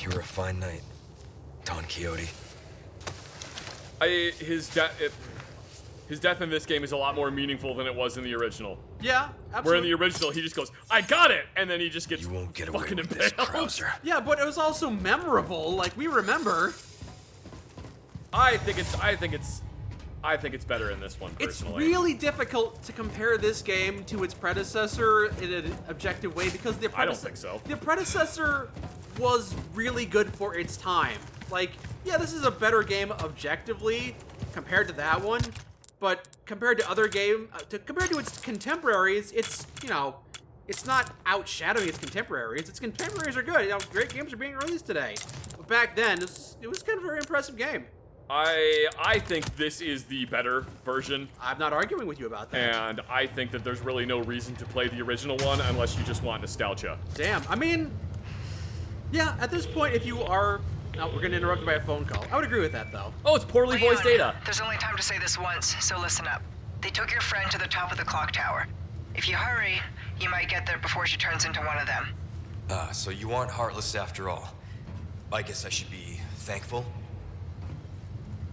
You were a fine knight, Don Quixote. His death in this game is a lot more meaningful than it was in the original. Yeah, absolutely. Where in the original, he just goes, "I got it!" And then he just gets You won't get away fucking with this, impaled. Krauser. Yeah, but it was also memorable. Like, we remember. I think it's better in this one, personally. It's really difficult to compare this game to its predecessor in an objective way because the I don't think so. The predecessor was really good for its time. Like, yeah, this is a better game objectively compared to that one, but compared to other compared to its contemporaries, it's, you know, it's not outshadowing its contemporaries. Its contemporaries are good. You know, great games are being released today. But back then, it was kind of a very impressive game. I think this is the better version. I'm not arguing with you about that. And I think that there's really no reason to play the original one unless you just want nostalgia. Damn, I mean, yeah, at this point, if you are... Oh, we're gonna interrupt by a phone call. I would agree with that, though. Oh, it's poorly Leon, voiced Ada. There's only time to say this once, so listen up. They took your friend to the top of the clock tower. If you hurry, you might get there before she turns into one of them. So you aren't heartless after all. I guess I should be thankful.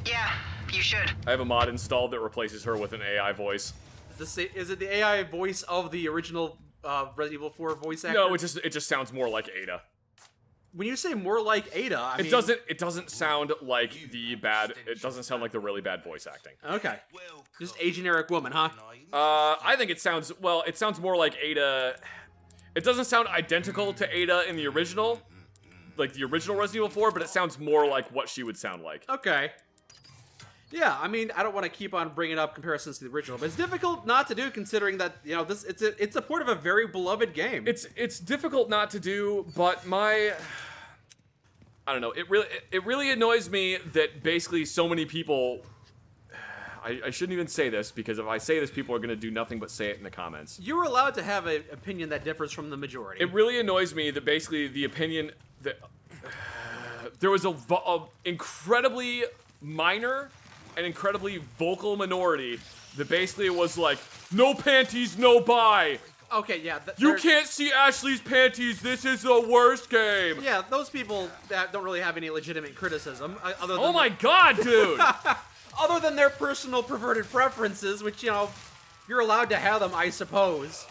Yeah, you should. I have a mod installed that replaces her with an AI voice. Is it the AI voice of the original Resident Evil 4 voice actor? No, it just sounds more like Ada. When you say more like Ada, I mean... It doesn't sound like it doesn't sound like the really bad voice acting. Okay. Just a generic woman, huh? I think it sounds more like Ada. It doesn't sound identical to Ada in the original, like the original Resident Evil 4, but it sounds more like what she would sound like. Okay. Yeah, I mean, I don't want to keep on bringing up comparisons to the original, but it's difficult not to do considering that, you know, it's a port of a very beloved game. It's difficult not to do, but I don't know. It really annoys me that basically so many people. I shouldn't even say this because if I say this, people are going to do nothing but say it in the comments. You're allowed to have an opinion that differs from the majority. It really annoys me that basically the opinion that there was a incredibly minor and incredibly vocal minority that basically was like, no panties, no buy. Okay, yeah. You can't see Ashley's panties. This is the worst game. Yeah, those people that don't really have any legitimate criticism. Other than Oh my god, dude. Other than their personal perverted preferences, which, you know, you're allowed to have them, I suppose.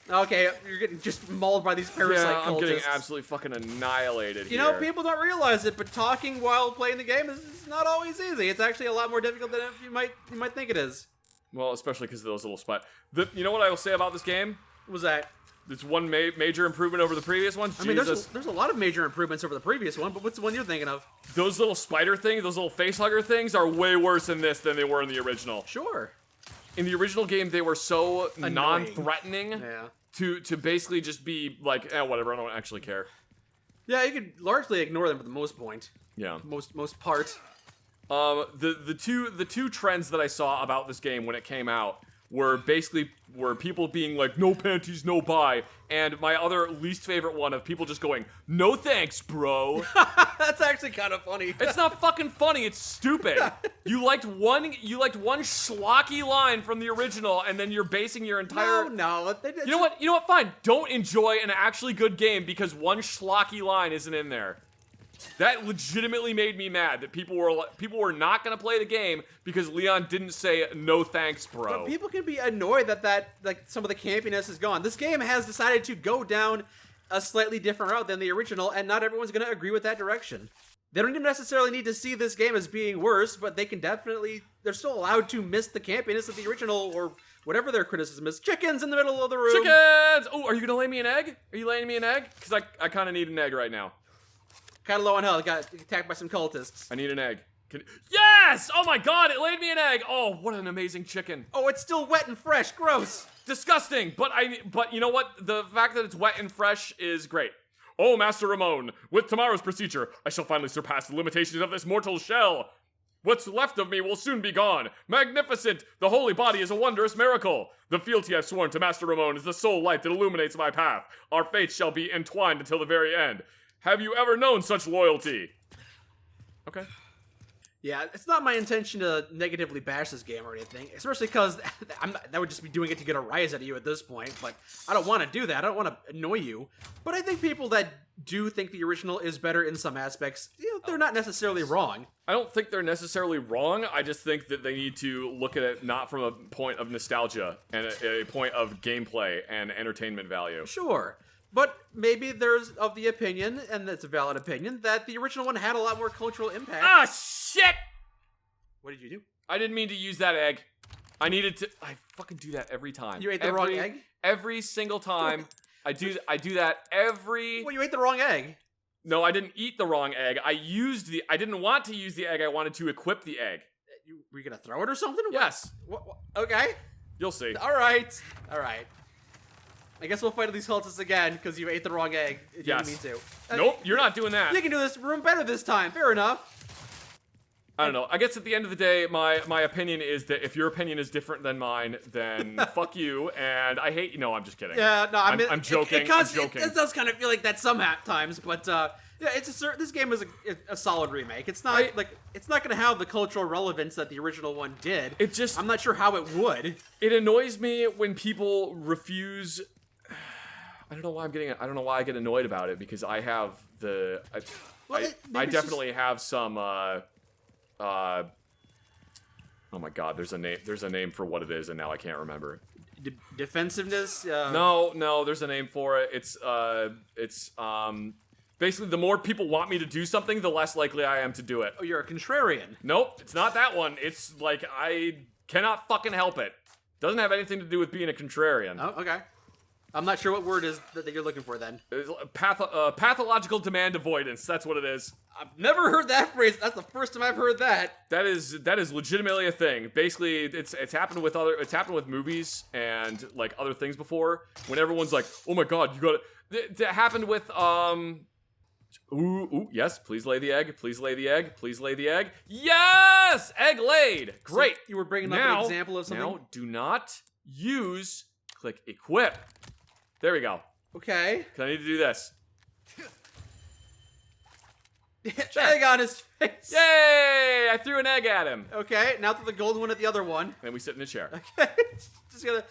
Okay, you're getting just mauled by these parasite Yeah, I'm cultists. getting absolutely fucking annihilated You here. know, people don't realize it, but talking while playing the game is not always easy. It's actually a lot more difficult than you might think it is. Well, especially because of those little spots. You know what I will say about this game? What was that? It's one major improvement over the previous one. I mean, there's a lot of major improvements over the previous one, but what's the one you're thinking of? Those little spider things, those little facehugger things are way worse in this than they were in the original. Sure. In the original game, they were so Annoying. non-threatening Yeah. to basically just be like, whatever, I don't actually care. Yeah, you could largely ignore them for the most point. Yeah. Most part. The two trends that I saw about this game when it came out were people being like, no panties, no buy, and my other least favorite one of people just going, no thanks, bro. That's actually kind of funny. It's not fucking funny, it's stupid. You liked one schlocky line from the original, and then you're basing your entire... No. You know what? Fine. Don't enjoy an actually good game because one schlocky line isn't in there. That legitimately made me mad that people were not going to play the game because Leon didn't say no thanks, bro. But people can be annoyed that like some of the campiness is gone. This game has decided to go down a slightly different route than the original, and not everyone's going to agree with that direction. They don't even necessarily need to see this game as being worse, but they're still allowed to miss the campiness of the original or whatever their criticism is. Chickens in the middle of the room. Chickens! Oh, are you going to lay me an egg? Are you laying me an egg? Because I kind of need an egg right now. Kind of low on health. Got attacked by some cultists. I need an egg. Yes! Oh my god, it laid me an egg! Oh, what an amazing chicken. Oh, it's still wet and fresh. Gross. Disgusting, but you know what? The fact that it's wet and fresh is great. Oh, Master Ramon, with tomorrow's procedure, I shall finally surpass the limitations of this mortal shell. What's left of me will soon be gone. Magnificent! The holy body is a wondrous miracle. The fealty I've sworn to Master Ramon is the sole light that illuminates my path. Our fates shall be entwined until the very end. Have you ever known such loyalty? Okay. Yeah, it's not my intention to negatively bash this game or anything, especially because that would just be doing it to get a rise out of you at this point, but I don't want to do that. I don't want to annoy you. But I think people that do think the original is better in some aspects, they're not necessarily wrong. I don't think they're necessarily wrong. I just think that they need to look at it not from a point of nostalgia and a point of gameplay and entertainment value. Sure. But maybe there's of the opinion, and that's a valid opinion, that the original one had a lot more cultural impact. Ah, shit! What did you do? I didn't mean to use that egg. I needed to. I fucking do that every time. You ate the wrong egg? Every single time. I do that every. Well, you ate the wrong egg. No, I didn't eat the wrong egg. I didn't want to use the egg. I wanted to equip the egg. Were you gonna throw it or something? Yes. Okay. You'll see. All right. I guess we'll fight these cultists again because you ate the wrong egg. You Yes. didn't mean to. Nope, you're not doing that. You can do this room better this time. Fair enough. I don't know. I guess at the end of the day, my opinion is that if your opinion is different than mine, then fuck you. And I hate you. No, I'm just kidding. Yeah, no, I mean, I'm joking. I'm joking. It does kind of feel like that sometimes, but yeah, this game is a solid remake. It's not it's not going to have the cultural relevance that the original one did. It just I'm not sure how it would. It annoys me when people refuse. I don't know why I get annoyed about it because I have the. I definitely have some. Oh my god, there's a name. There's a name for what it is, and now I can't remember. Defensiveness. No, there's a name for it. It's basically the more people want me to do something, the less likely I am to do it. Oh, you're a contrarian. Nope, it's not that one. It's like I cannot fucking help it. Doesn't have anything to do with being a contrarian. Oh, okay. I'm not sure what word is that you're looking for then. Pathological demand avoidance. That's what it is. I've never heard that phrase. That's the first time I've heard that. That is legitimately a thing. Basically, it's happened with movies and like other things before. When everyone's like, "Oh my god, you got it!" That happened with Ooh, yes, please lay the egg. Please lay the egg. Please lay the egg. Yes! Egg laid! Great! So you were bringing up an example of something? Now, do not use, click equip. There we go. Okay. Because I need to do this. Egg on his face. Yay! I threw an egg at him. Okay, now throw the golden one at the other one. And we sit in a chair. Okay. Just gonna.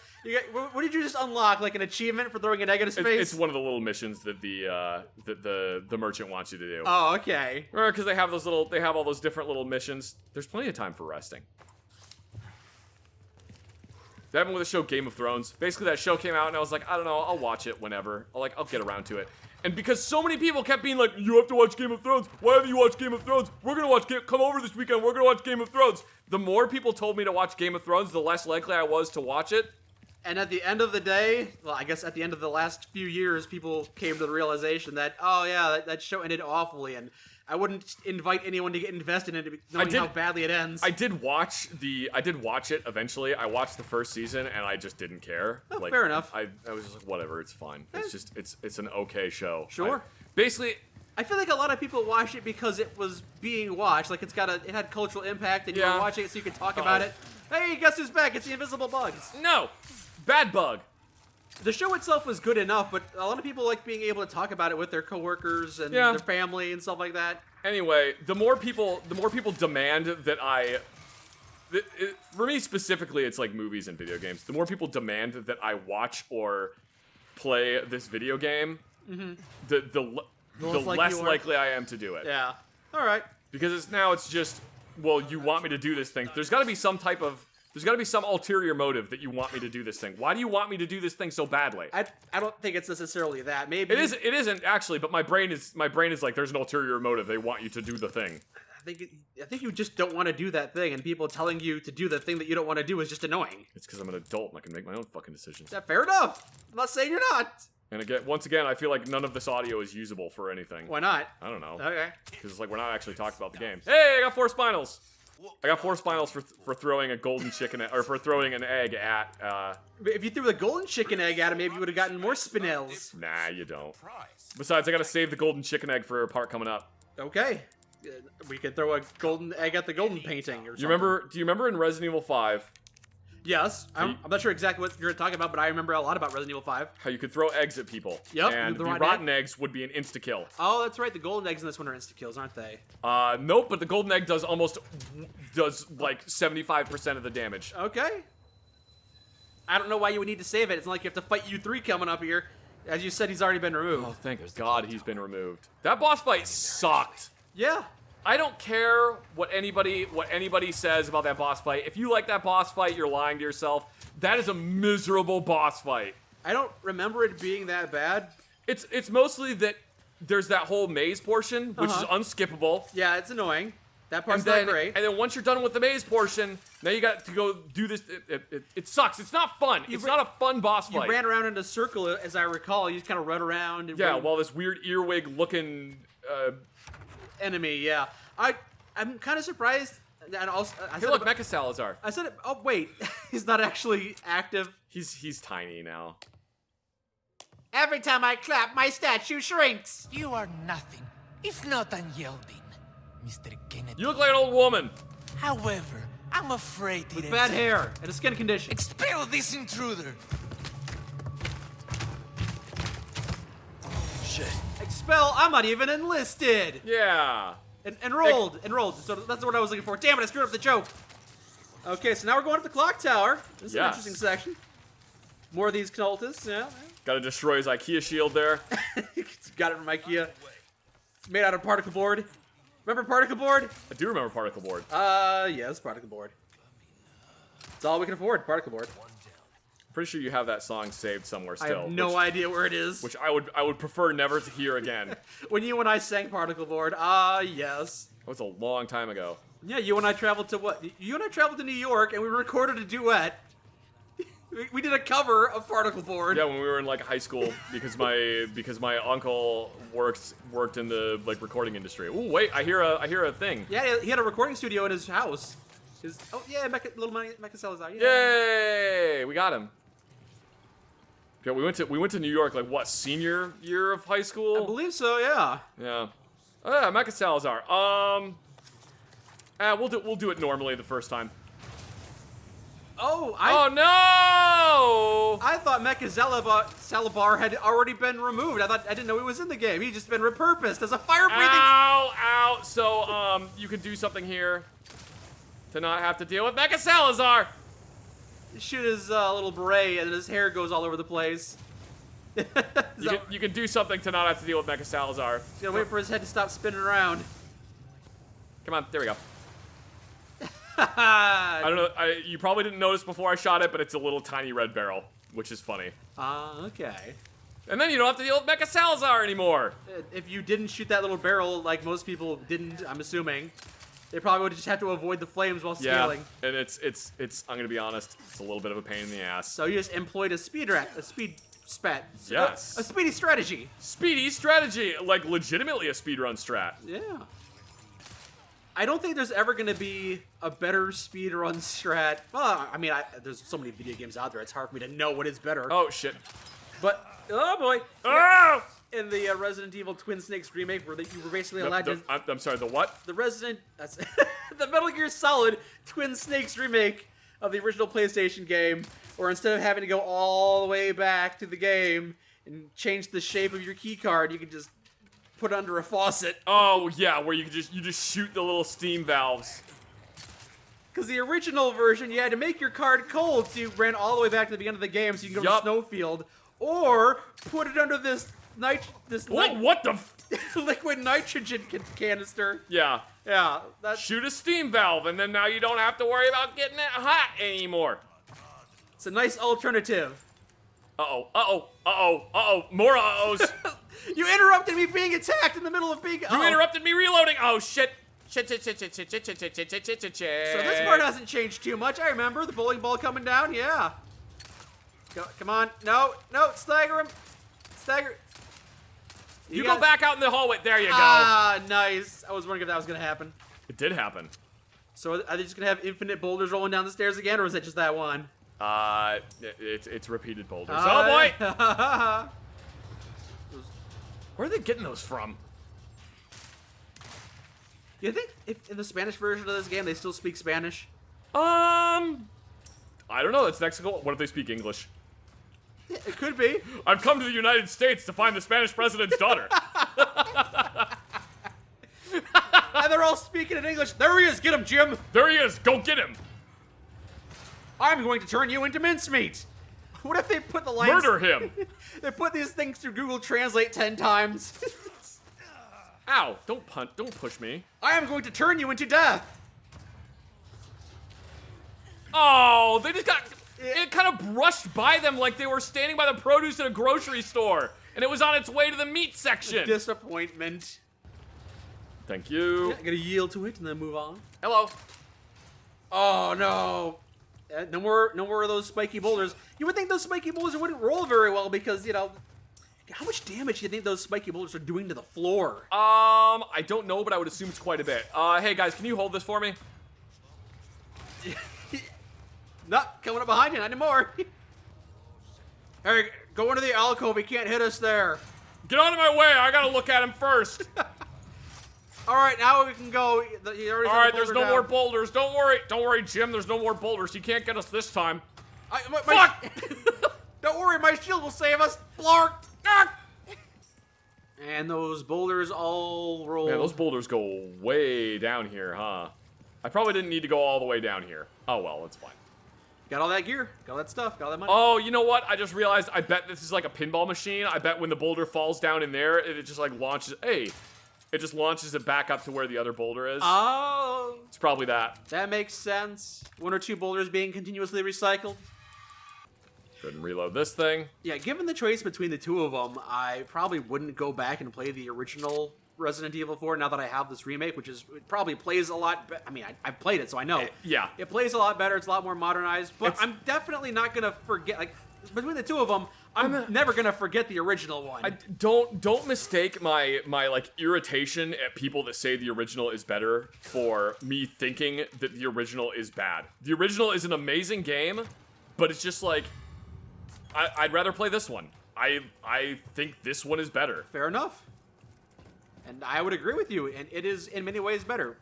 What did you just unlock? Like an achievement for throwing an egg at his face? It's one of the little missions that the merchant wants you to do. Oh, okay. Remember, because they have all those different little missions. There's plenty of time for resting. That happened with the show Game of Thrones. Basically, that show came out, and I was like, I don't know, I'll watch it whenever. I'll get around to it. And because so many people kept being like, you have to watch Game of Thrones. Why haven't you watched Game of Thrones? We're gonna watch come over this weekend. We're gonna watch Game of Thrones. The more people told me to watch Game of Thrones, the less likely I was to watch it. And at the end of the day, well, I guess at the end of the last few years, people came to the realization that, oh yeah, that show ended awfully, and I wouldn't invite anyone to get invested in it knowing how badly it ends. I did watch it eventually. I watched the first season and I just didn't care. Oh, fair enough. I was just like, whatever, it's fine. It's just it's an okay show. Sure. Basically, I feel like a lot of people watched it because it was being watched. Like it had cultural impact, and you were watching it so you could talk about it. Hey, guess who's back? It's the Invisible Bugs. No, bad bug. The show itself was good enough, but a lot of people like being able to talk about it with their coworkers and their family and stuff like that. Anyway, the more people demand that for me specifically, it's like movies and video games. The more people demand that I watch or play this video game, the less likely I am to do it. Yeah. All right. Because it's just, well, you want me to do this thing. There's got to be some ulterior motive that you want me to do this thing. Why do you want me to do this thing so badly? I don't think it's necessarily that. Maybe it isn't actually, but my brain is like there's an ulterior motive. They want you to do the thing. I think you just don't want to do that thing, and people telling you to do the thing that you don't want to do is just annoying. It's because I'm an adult and I can make my own fucking decisions. Yeah, fair enough. I'm not saying you're not. And once again, I feel like none of this audio is usable for anything. Why not? I don't know. Okay. Because it's like we're not actually talking about the games. Hey, I got 4 spinals. I got 4 spinals for throwing a golden chicken or for throwing an egg at. If you threw the golden chicken egg at him, maybe you would have gotten more spinels. Nah, you don't. Besides, I gotta save the golden chicken egg for a part coming up. Okay. We could throw a golden egg at the golden painting or something. Do you remember in Resident Evil 5? Yes, I'm not sure exactly what you're talking about, but I remember a lot about Resident Evil 5. How you could throw eggs at people. Yep, And the the rotten rotten eggs would be an insta-kill. Oh, that's right. The golden eggs in this one are insta-kills, aren't they? Nope, but the golden egg does like 75% of the damage. Okay. I don't know why you would need to save it. It's not like you have to fight U3 coming up here. As you said, he's already been removed. Oh, thank God he's been removed. That boss fight sucked. Yeah. I don't care what anybody says about that boss fight. If you like that boss fight, you're lying to yourself. That is a miserable boss fight. I don't remember it being that bad. It's mostly that there's that whole maze portion, which is unskippable. Yeah, it's annoying. That part's And then, not great. and then once you're done with the maze portion, now you got to go do this. It sucks. It's not fun. It's not a fun boss You fight. ran around in a circle, as I recall. You just kind of run around. And Yeah, run- while this weird earwig-looking enemy. Yeah, I'm kind of surprised. And also, Hey, look, Mecha Salazar. I said it. Oh wait, he's not actually active. He's tiny now. Every time I clap, my statue shrinks. You are nothing, if not unyielding, Mr. Kennedy. You look like an old woman. However, I'm afraid it With is. bad hair and a skin condition. Expel this intruder. Shit. Expel. I'm not even enlisted. Yeah. Enrolled. So that's what I was looking for. Damn it! I screwed up the joke. Okay, so now we're going up the clock tower. This is an Yes. interesting section. More of these cultists. Yeah. Got to destroy his IKEA shield there. Got it from IKEA. It's made out of particle board. Remember particle board? I do remember particle board. Yes, particle board. It's all we can afford, particle board. Pretty sure you have that song saved somewhere I still. have no idea where it is. Which I would prefer never to hear again. When you and I sang particle board, yes. That was a long time ago. Yeah, you and I traveled to what? You and I traveled to New York, and we recorded a duet. We did a cover of particle board. Yeah, when we were in like high school, because my uncle worked in the like recording industry. Ooh, wait, I hear a thing. Yeah, he had a recording studio in his house. Little Mecha Salazar. Yeah. Yay! We got him. Yeah, we went to New York like what, senior year of high school? I believe so. Yeah. Yeah. Mecha Salazar. We'll do it normally the first time. Oh, Oh no! I thought Mecha Salabar had already been removed. I didn't know he was in the game. He'd just been repurposed as a fire-breathing. Ow! So you can do something here to not have to deal with Mecha Salazar. Shoot his little beret, and his hair goes all over the place. You can do something to not have to deal with Mecha Salazar. He's gonna wait for his head to stop spinning around. Come on, there we go. I don't know. You probably didn't notice before I shot it, but it's a little tiny red barrel, which is funny. Okay. And then you don't have to deal with Mecha Salazar anymore. If you didn't shoot that little barrel like most people didn't, I'm assuming, they probably would just have to avoid the flames while Yeah, scaling. and it's. I'm gonna be honest. It's a little bit of a pain in the ass. So you just employed a speed spat. Yes. A speedy strategy. Speedy strategy, like legitimately a speedrun strat. Yeah. I don't think there's ever going to be a better speedrun strat. Well, I mean, there's so many video games out there, it's hard for me to know what is better. Oh shit. But, oh boy. Oh! In the Resident Evil Twin Snakes remake, where you were basically allowed to... I'm sorry, the what? That's the Metal Gear Solid Twin Snakes remake of the original PlayStation game, where instead of having to go all the way back to the game and change the shape of your key card, you could just put it under a faucet. Oh yeah, where you just shoot the little steam valves. Because the original version, you had to make your card cold, so you ran all the way back to the beginning of the game, so you can go to the snowfield, or put it under this What the? liquid nitrogen canister. Yeah. Yeah, that's Shoot a steam valve, and then now you don't have to worry about getting it hot anymore. it's a nice alternative. More uh-ohs. You interrupted me being attacked in the middle of being. You interrupted me reloading. Oh shit. Shit. So this part hasn't changed too much. I remember the bowling ball coming down. Yeah. Come on. No, stagger him. Stagger. You go back out in the hallway. There you go. Ah, nice. I was wondering if that was gonna happen. It did happen. So are they just gonna have infinite boulders rolling down the stairs again, or is it just that one? It's repeated boulders. Oh boy. boy! Where are they getting those from? You think if in the Spanish version of this game they still speak Spanish? I I don't know. That's Mexico. What if they speak English? It could be. I've come to the United States to find the Spanish president's daughter. And they're all speaking in English. There he is. Get him, Jim. There he is. Go get him. I'm going to turn you into mincemeat. What if they put the lines... Murder him. They put these things through Google Translate 10 times. Ow. Don't punt. Don't push me. I am going to turn you into death. Oh, they just got... It kind of brushed by them like they were standing by the produce in a grocery store. And it was on its way to the meat section. Disappointment. Thank you. I'm gonna yield to it and then move on. Hello. Oh, no. No more of those spiky boulders. You would think those spiky boulders wouldn't roll very well because, you know... How much damage do you think those spiky boulders are doing to the floor? I don't know, but I would assume it's quite a bit. Hey, guys, can you hold this for me? Not coming up behind you, not anymore. Hey, go into the alcove. He can't hit us there. Get out of my way. I gotta look at him first. All right, now we can go. All Alright, there's no more boulders. Don't worry, Jim. There's no more boulders. He can't get us this time. Fuck! Don't worry, my shield will save us. Blark! And those boulders all roll. Man, those boulders go way down here, huh? I probably didn't need to go all the way down here. Oh well, it's fine. Got all that gear, got all that stuff, got all that money. Oh, you know what? I just realized I bet this is like a pinball machine. I bet when the boulder falls down in there, it just like launches. Hey, it just launches it back up to where the other boulder is. Oh, It's probably that. that makes sense. One or two boulders being continuously recycled. Go ahead and reload this thing. Yeah, given the choice between the two of them, I probably wouldn't go back and play the original Resident Evil 4 now that I have this remake, which is it probably plays a lot better. I mean, I've played it, so I know. Yeah. It plays a lot better. It's a lot more modernized, but I'm definitely not going to forget, like, between the two of them, I'm never going to forget the original one. Don't mistake my like irritation at people that say the original is better for me thinking that the original is bad. The original is an amazing game, but it's just like I'd rather play this one. I think this one is better. Fair enough. And I would agree with you, and it is in many ways better.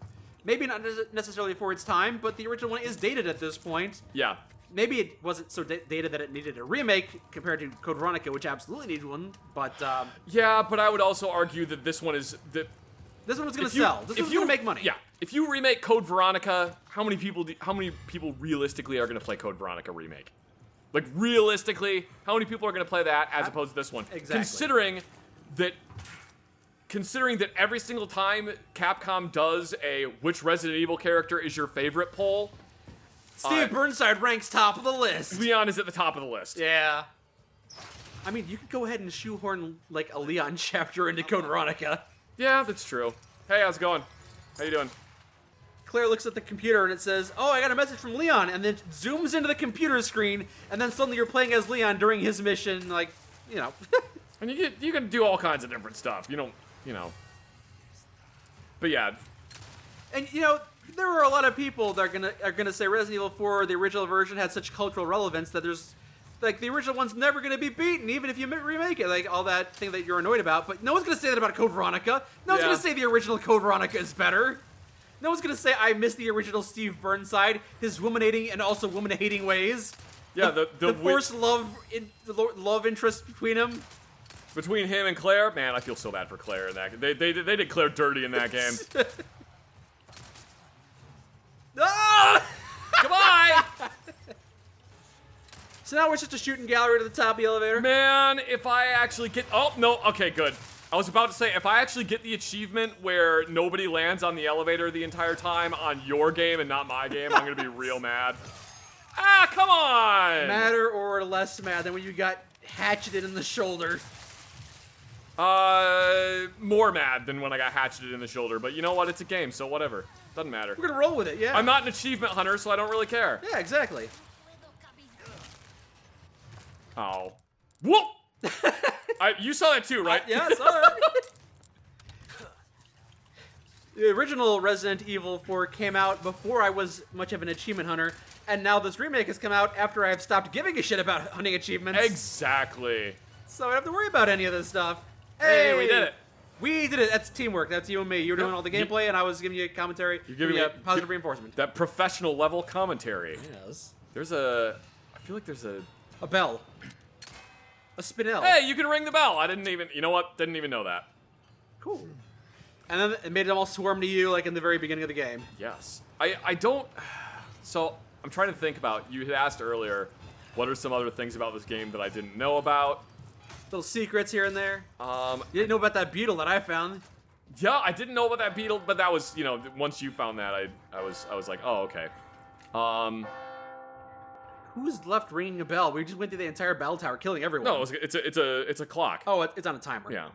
Maybe not necessarily for its time, but the original one is dated at this point. Yeah. Maybe it wasn't so dated that it needed a remake compared to Code Veronica, which absolutely needed one, but... Yeah, but I would also argue that this one is... this one was going to sell. This one's going to make money. Yeah. If you remake Code Veronica, how many people realistically are going to play Code Veronica remake? Like, realistically, how many people are going to play that as opposed to this one? Exactly. Considering that every single time Capcom does a which Resident Evil character is your favorite poll, Steve Burnside ranks top of the list. Leon is at the top of the list. Yeah. I mean, you could go ahead and shoehorn, like, a Leon chapter into Code Veronica. Yeah, that's true. Hey, how's it going? How you doing? Claire looks at the computer and it says, "Oh, I got a message from Leon," and then zooms into the computer screen, and then suddenly you're playing as Leon during his mission, like, you know. And you can do all kinds of different stuff. You know. But yeah. And, you know, there are a lot of people that are gonna say Resident Evil 4, the original version, had such cultural relevance that there's, like, the original one's never gonna be beaten, even if you remake it, like, all that thing that you're annoyed about. But no one's gonna say that about Code Veronica. No one's Yeah. gonna say the original Code Veronica is better. No one's gonna say I miss the original Steve Burnside, his woman-hating and also woman-hating ways. Yeah, the forced love interest between them. Between him and Claire, man, I feel so bad for Claire in that. They did Claire dirty in that game. Ah! Goodbye! So now we're just a shooting gallery to the top of the elevator. Man, if I actually get... Oh, no. Okay, good. I was about to say, if I actually get the achievement where nobody lands on the elevator the entire time on your game and not my game, I'm going to be real mad. Ah, come on! Madder or less mad than when you got hatcheted in the shoulder. More mad than when I got hatcheted in the shoulder. But you know what? It's a game, so whatever. Doesn't matter. We're gonna roll with it, yeah. I'm not an achievement hunter, so I don't really care. Yeah, exactly. Oh. Whoop! You saw that too, right? Yeah, I saw that. The original Resident Evil 4 came out before I was much of an achievement hunter, and now this remake has come out after I've stopped giving a shit about hunting achievements. Exactly. So I don't have to worry about any of this stuff. Hey, we did it. We did it. That's teamwork. That's you and me. You were doing all the gameplay, and I was giving you commentary. You're giving me me positive reinforcement. That professional level commentary. Yes. There's a... I feel like there's a... A bell. A spinel. Hey, you can ring the bell. I didn't even... You know what? Didn't even know that. Cool. And then it made them all swarm to you, like in the very beginning of the game. Yes. I don't... So, I'm trying to think about... You had asked earlier, what are some other things about this game that I didn't know about? Little secrets here and there. You You didn't know about that beetle that I found. Yeah, I didn't know about that beetle, but that was, you know, once you found that, I was like, oh, okay. Who's left ringing a bell? We just went through the entire bell tower, killing everyone. No, it's a clock. Oh, it's on a timer. Yeah.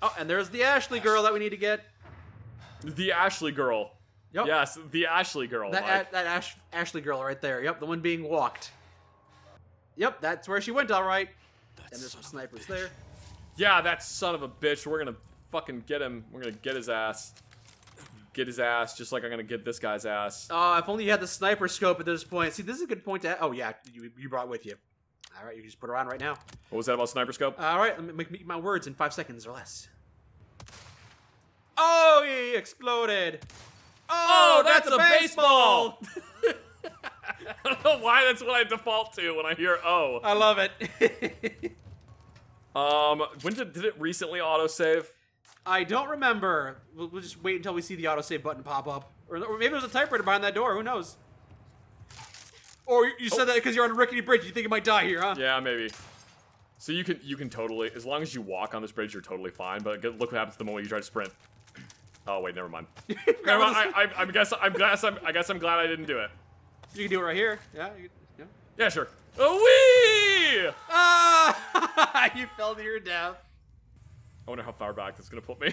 Oh, and there's the Ashley girl that we need to get. The Ashley girl. Yep. Yes, the Ashley girl. Mike. That Ashley girl right there. Yep, the one being walked. Yep, that's where she went, all right. And there's some snipers there. Yeah, that son of a bitch. We're gonna fucking get him. We're gonna get his ass. Get his ass, just like I'm gonna get this guy's ass. Oh, if only you had the sniper scope at this point. See, this is a good point to... Oh, yeah, you brought it with you. All right, you can just put it on right now. What was that about sniper scope? All right, let me make my words in 5 seconds or less. Oh, he exploded. Oh, that's a baseball. I don't know why that's what I default to when I hear oh. I love it. When did it recently autosave? I don't remember. We'll just wait until we see the autosave button pop up. Or maybe there's a typewriter behind that door. Who knows? Or you said that because you're on a rickety bridge. You think it might die here, huh? Yeah, maybe. So you can totally, as long as you walk on this bridge, you're totally fine. But look what happens the moment you try to sprint. Oh wait, never mind. Never mind. I guess I'm glad I didn't do it. You can do it right here. Yeah. Yeah, sure. Oh wee! Ah! You fell to your death. I wonder how far back this is gonna put me.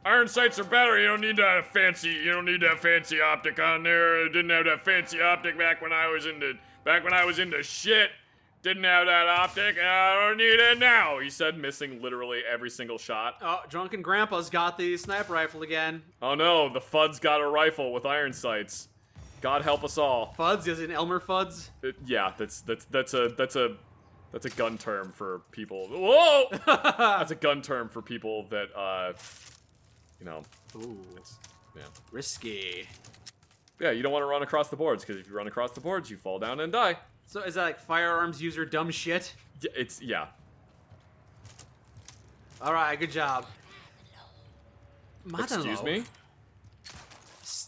Iron sights are better. You don't need to have fancy. You don't need that fancy optic on there. I didn't have that fancy optic back when I was into shit. Didn't have that optic, and I don't need it now. He said, missing literally every single shot. Oh, drunken grandpa's got the sniper rifle again. Oh no, the Fud's got a rifle with iron sights. God help us all. Fuds, is it Elmer Fuds? Yeah, that's a gun term for people. Whoa! That's a gun term for people that you know. Ooh, Yeah. risky. Yeah, you don't want to run across the boards, because if you run across the boards, you fall down and die. So is that like firearms user dumb shit? Yeah. All right, good job. Excuse me?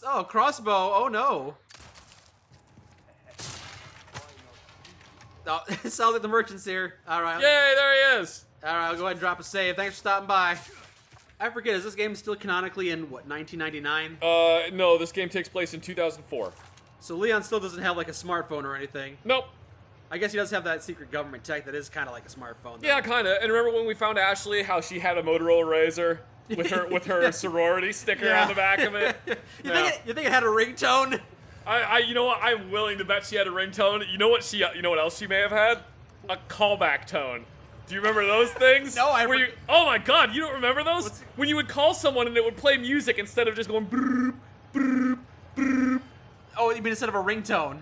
Oh, crossbow. Oh no. Oh, it sounds like the merchant's here. All right. Yay, there he is! All right, I'll go ahead and drop a save. Thanks for stopping by. I forget, is this game still canonically in, what, 1999? No, this game takes place in 2004. So Leon still doesn't have, like, a smartphone or anything. Nope. I guess he does have that secret government tech that is kind of like a smartphone, though. Yeah, kind of. And remember when we found Ashley, how she had a Motorola Razr with her sorority sticker Yeah. on the back of it? You think it had a ringtone? You know what? I'm willing to bet she had a ringtone. You know what else she may have had? A callback tone. Do you remember those things? No, Oh my god, you don't remember those? When you would call someone and it would play music instead of just going brrr, brrr, brrr. Oh, you mean instead of a ringtone?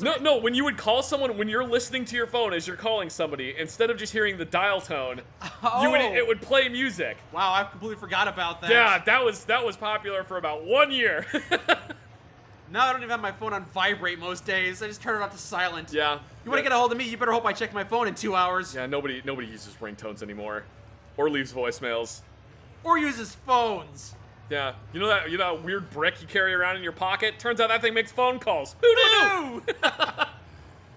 No, when you would call someone, when you're listening to your phone as you're calling somebody, instead of just hearing the dial tone, it would play music. Wow, I completely forgot about that. Yeah, that was popular for about 1 year. Now I don't even have my phone on vibrate most days. I just turn it off to silent. Yeah. You want to get a hold of me, you better hope I check my phone in 2 hours. Yeah, nobody uses ringtones anymore. Or leaves voicemails. Or uses phones. Yeah. You know that weird brick you carry around in your pocket? Turns out that thing makes phone calls. Who knew?